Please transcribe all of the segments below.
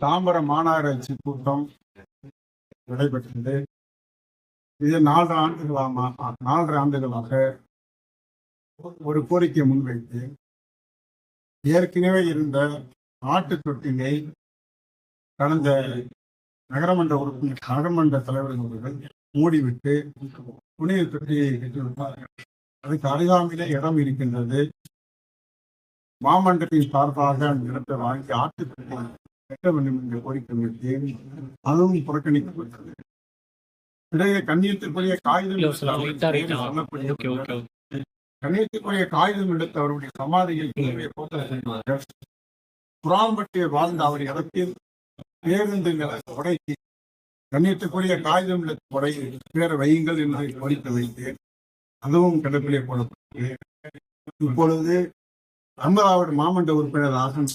தாம்பரம் மாநகராட்சி கூட்டம் நடைபெற்றது. இது 4 ஆண்டுகளாக ஒரு கோரிக்கை முன்வைத்து ஏற்கனவே இருந்த ஆட்டு தொட்டியை கடந்த நகரமன்ற உறுப்பினர் நகரமன்ற தலைவர்கள் அவர்கள் மூடிவிட்டு புனித தொட்டியை கட்டிவிட்டார்கள். அதுக்கு அருகாமையிலே இடம் இருக்கின்றது. மாமன்றத்தின் சார்பாக அந்த இடத்தை வாங்கி ஆட்டு தொட்டி கட்ட வேண்டும் என்ற கோரிக்கை வைத்து அதுவும் புறக்கணிக்கப்பட்டது. பிறகு கண்ணியத்திற்குரிய கண்ணியத்திற்குரிய காகிதம் எடுத்து அவருடைய சமாதியில் புறாம்பட்டியை வாழ்ந்த அவர் இடத்தில் பேருந்து உடைத்து கண்ணியத்துக்குரிய காகிதம் உடை பேர வையுங்கள் என்று கோரிக்கை வைத்தேன். அதுவும் கிடப்பிலே போடப்பட்டது. இப்பொழுது 50வது மாமன்ற உறுப்பினர் ஆசனம்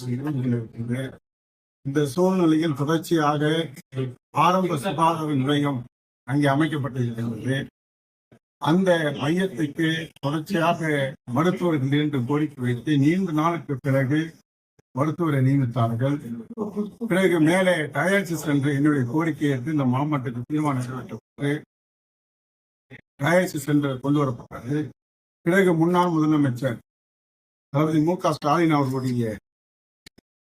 இந்த சூழ்நிலையில் தொடர்ச்சியாக ஆரம்ப சுகாதார நிலையம் அங்கே அமைக்கப்பட்டிருக்கிறது. அந்த மையத்துக்கு தொடர்ச்சியாக மருத்துவர்கள் என்று கோரிக்கை வைத்து நீண்ட நாளுக்கு பிறகு மருத்துவரை நியமித்தார்கள். பிறகு மேலே டயாலிசிஸ் என்று என்னுடைய கோரிக்கை எடுத்து இந்த மாவட்டத்துக்கு தீர்மானம் நிறைவேற்றப்பட்டு டயாலிசிஸ் என்று கொண்டு வரப்பட்டது. பிறகு முன்னாள் முதலமைச்சர் அதாவது மு.க.ஸ்டாலின் அவர்களுடைய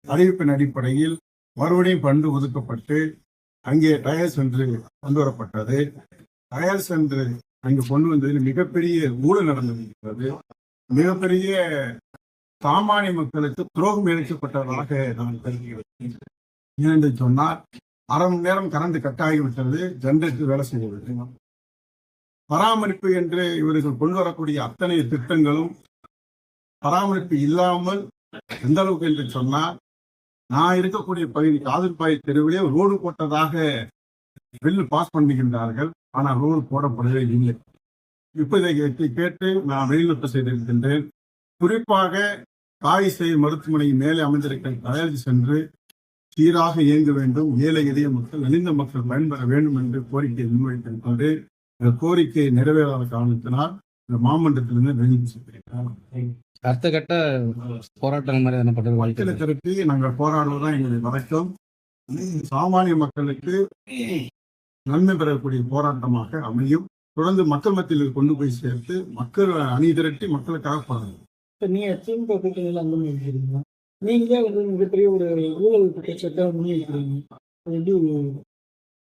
அறிவிப்பின் அடிப்படையில் மறுபடியும் ஃபண்டு ஒதுக்கப்பட்டு அங்கே டயாலிசிஸ் என்று கொண்டு வரப்பட்டது. டயாலிசிஸ் என்று அங்கு கொண்டு வந்ததில் மிகப்பெரிய ஊழல் நடந்திருக்கிறது. மிகப்பெரிய சாமானிய மக்களுக்கு துரோகம் இழைக்கப்பட்டதாக நான் கருதுகிறேன். ஏனென்று சொன்னால் 1/2 மணி நேரம் கரண்ட் கட்டாகிவிட்டது, ஜெனரேட்டர் வேலை செய்யவில்லை. பராமரிப்பு என்று இவர்கள் கொண்டு வரக்கூடிய அத்தனை திட்டங்களும் பராமரிப்பு இல்லாமல் எந்த அளவுக்கு என்று சொன்னால், நான் இருக்கக்கூடிய பகுதி காதல்பாய் தெருவிலே ரோடு போட்டதாக பில் பாஸ் பண்ணுகின்றார்கள். ஆனால் ரோடு போடப்படவே இல்லை. இப்ப இதை கேட்டு நான் வெளிநடப்பு செய்திருக்கின்றேன். குறிப்பாக காய்சை மருத்துவமனை மேலே அமைந்திருக்கிற டயாலிசிஸ் சென்று சீராக இயங்க வேண்டும், ஏழை எளிய மக்கள் நலிந்த மக்கள் பயன்பெற வேண்டும் என்று கோரிக்கை முன்வைத்திருக்கின்ற இந்த கோரிக்கை நிறைவேறாத காரணத்தினால் இந்த மாமன்றத்திலிருந்து வெளிநடப்பு செய்திருக்கிறோம். அடுத்த கட்ட போராட்டம் மாதிரி என்ன திரட்டி நாங்கள் போராடுவதுதான் எங்களுடைய வழக்கம். சாமானிய மக்களுக்கு நன்மை பெறக்கூடிய போராட்டமாக அமையும். தொடர்ந்து மக்கள் மத்தியில் கொண்டு போய் சேர்த்து மக்கள் அணி திரட்டி மக்களுக்காக போராடும். நீங்க திமுக கூட்டணியில அந்த மாதிரி இருக்கிறீங்க, நீங்களே மிகப்பெரிய ஒரு ஊழல் குற்றச்சாட்டை முன்வைக்கிறீங்க.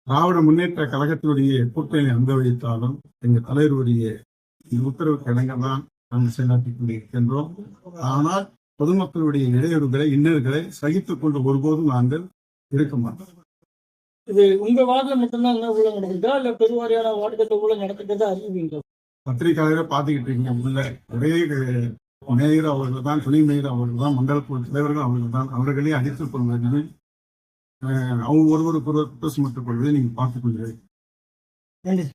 திராவிட முன்னேற்ற கழகத்தினுடைய கூட்டணி அனுபவித்தாலும் எங்கள் தலைவருடைய உத்தரவுக்கு இணங்கதான் நாங்கள் செயலாற்றிக் கொண்டிருக்கின்றோம். ஆனால் பொதுமக்களுடைய இடையூறுகளை இன்னல்களை சகித்துக் கொண்டு ஒருபோதும் நாங்கள் இருக்க மாட்டோம். இது உங்க வார்டில் மட்டும்தான் என்ன ஊழல் நடக்குதா இல்ல பெருவாரியான வார்டுகட்ட ஊழல் நடக்குறதா அறிவிங்க? பத்திரிகையாளரை பார்த்துக்கிட்டு இருக்கீங்க. உள்ள ஒரே மேயர் அவர்கள் தான், துணை மேயர் அவர்கள் தான், மண்டல குழு தலைவர்கள் அவர்கள் தான். அவர்களே அடித்துக் கொள்வது அவங்க ஒருவருக்கு குற்றம் சுமத்துக் கொள்வதை நீங்க பார்த்துக் கொள்கிறீர்கள். நன்றி.